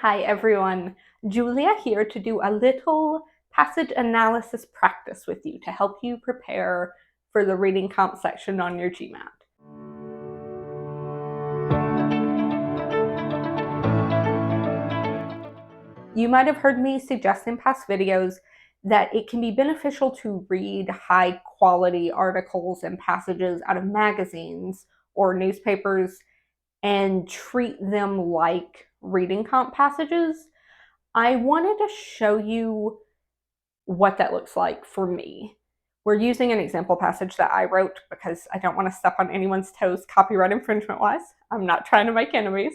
Hi everyone, Julia here to do a little passage analysis practice with you to help you prepare for the reading comp section on your GMAT. You might have heard me suggest in past videos that it can be beneficial to read high quality articles and passages out of magazines or newspapers and treat them like reading comp passages. I wanted to show you what that looks like for me. We're using an example passage that I wrote because I don't want to step on anyone's toes copyright infringement wise. I'm not trying to make enemies.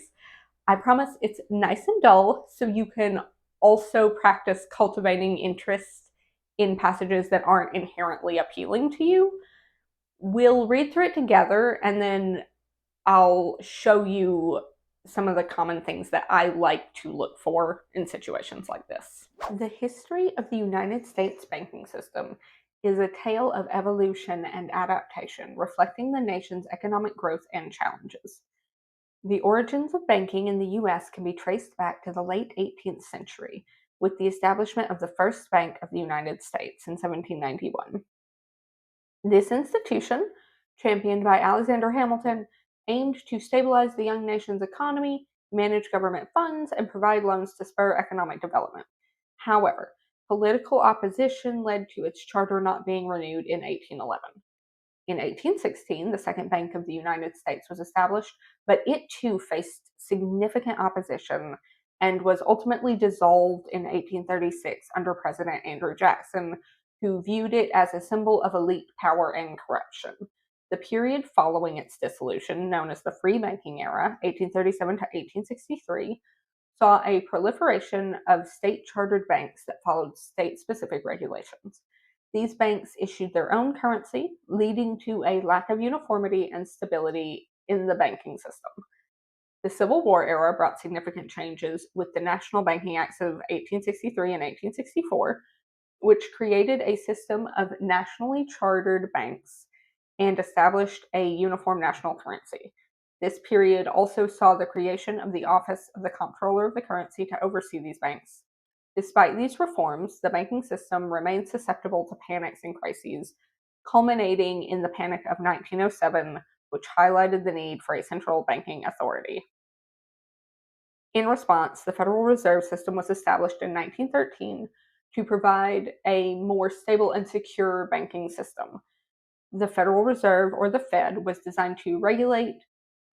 I promise it's nice and dull so you can also practice cultivating interest in passages that aren't inherently appealing to you. We'll read through it together and then I'll show you some of the common things that I like to look for in situations like this. The history of the United States banking system is a tale of evolution and adaptation, reflecting the nation's economic growth and challenges. The origins of banking in the U.S. can be traced back to the late 18th century, with the establishment of the first Bank of the United States in 1791. This institution, championed by Alexander Hamilton, aimed to stabilize the young nation's economy, manage government funds, and provide loans to spur economic development. However, political opposition led to its charter not being renewed in 1811. In 1816, the Second Bank of the United States was established, but it too faced significant opposition and was ultimately dissolved in 1836 under President Andrew Jackson, who viewed it as a symbol of elite power and corruption. The period following its dissolution, known as the Free Banking Era, 1837 to 1863, saw a proliferation of state-chartered banks that followed state-specific regulations. These banks issued their own currency, leading to a lack of uniformity and stability in the banking system. The Civil War era brought significant changes with the National Banking Acts of 1863 and 1864, which created a system of nationally chartered banks and established a uniform national currency. This period also saw the creation of the Office of the Comptroller of the Currency to oversee these banks. Despite these reforms, the banking system remained susceptible to panics and crises, culminating in the Panic of 1907, which highlighted the need for a central banking authority. In response, the Federal Reserve System was established in 1913 to provide a more stable and secure banking system. The Federal Reserve, or the Fed, was designed to regulate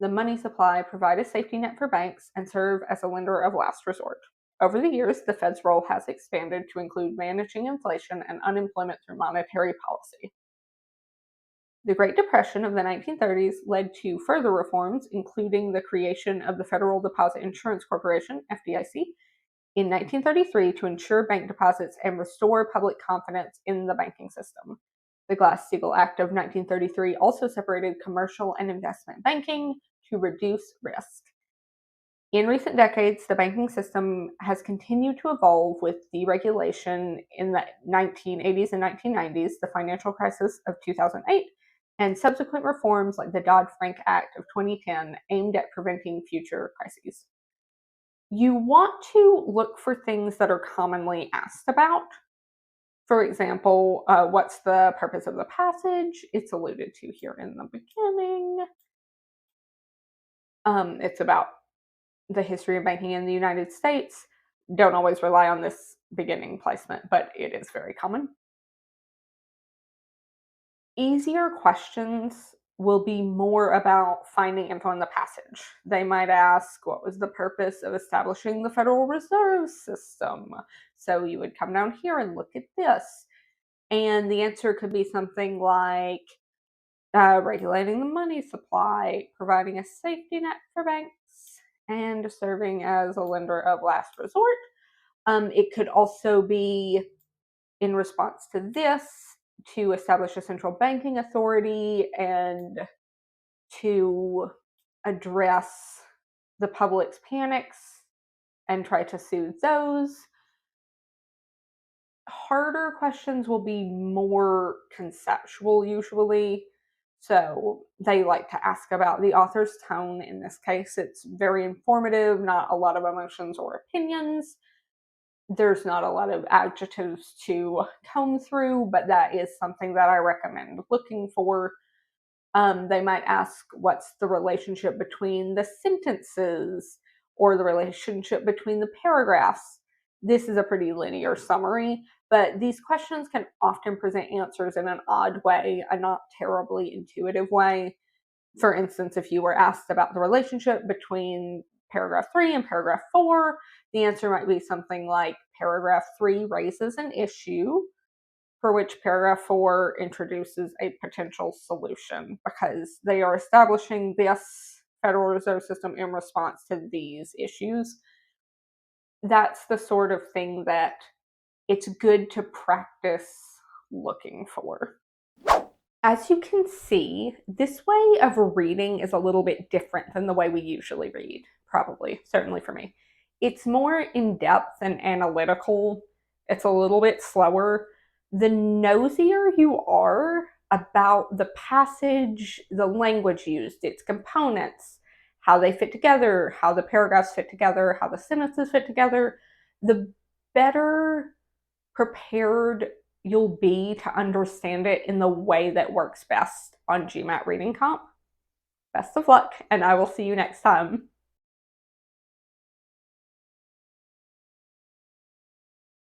the money supply, provide a safety net for banks, and serve as a lender of last resort. Over the years, the Fed's role has expanded to include managing inflation and unemployment through monetary policy. The Great Depression of the 1930s led to further reforms, including the creation of the Federal Deposit Insurance Corporation, FDIC, in 1933 to ensure bank deposits and restore public confidence in the banking system. The Glass-Steagall Act of 1933 also separated commercial and investment banking to reduce risk. In recent decades, the banking system has continued to evolve with deregulation in the 1980s and 1990s, the financial crisis of 2008, and subsequent reforms like the Dodd-Frank Act of 2010 aimed at preventing future crises. You want to look for things that are commonly asked about. For example, what's the purpose of the passage? It's alluded to here in the beginning. It's about the history of banking in the United States. Don't always rely on this beginning placement, but it is very common. Easier questions will be more about finding info in the passage. They might ask, what was the purpose of establishing the Federal Reserve System? So you would come down here and look at this. And the answer could be something like regulating the money supply, providing a safety net for banks, and serving as a lender of last resort. It could also be in response to this to establish a central banking authority and to address the public's panics and try to soothe those. Harder questions will be more conceptual usually. So they like to ask about the author's tone. In this case, it's very informative, not a lot of emotions or opinions. There's not a lot of adjectives to comb through, but that is something that I recommend looking for. They might ask, what's the relationship between the sentences or the relationship between the paragraphs? This is a pretty linear summary, but these questions can often present answers in an odd way, a not terribly intuitive way. For instance, if you were asked about the relationship between paragraph 3 and paragraph 4, the answer might be something like paragraph 3 raises an issue for which paragraph 4 introduces a potential solution, because they are establishing this Federal Reserve System in response to these issues. That's the sort of thing that it's good to practice looking for. As you can see, this way of reading is a little bit different than the way we usually read, probably, certainly for me. It's more in depth and analytical. It's a little bit slower. The nosier you are about the passage, the language used, its components, how they fit together, how the paragraphs fit together, how the sentences fit together, the better prepared you'll be to understand it in the way that works best on GMAT Reading Comp. Best of luck, and I will see you next time.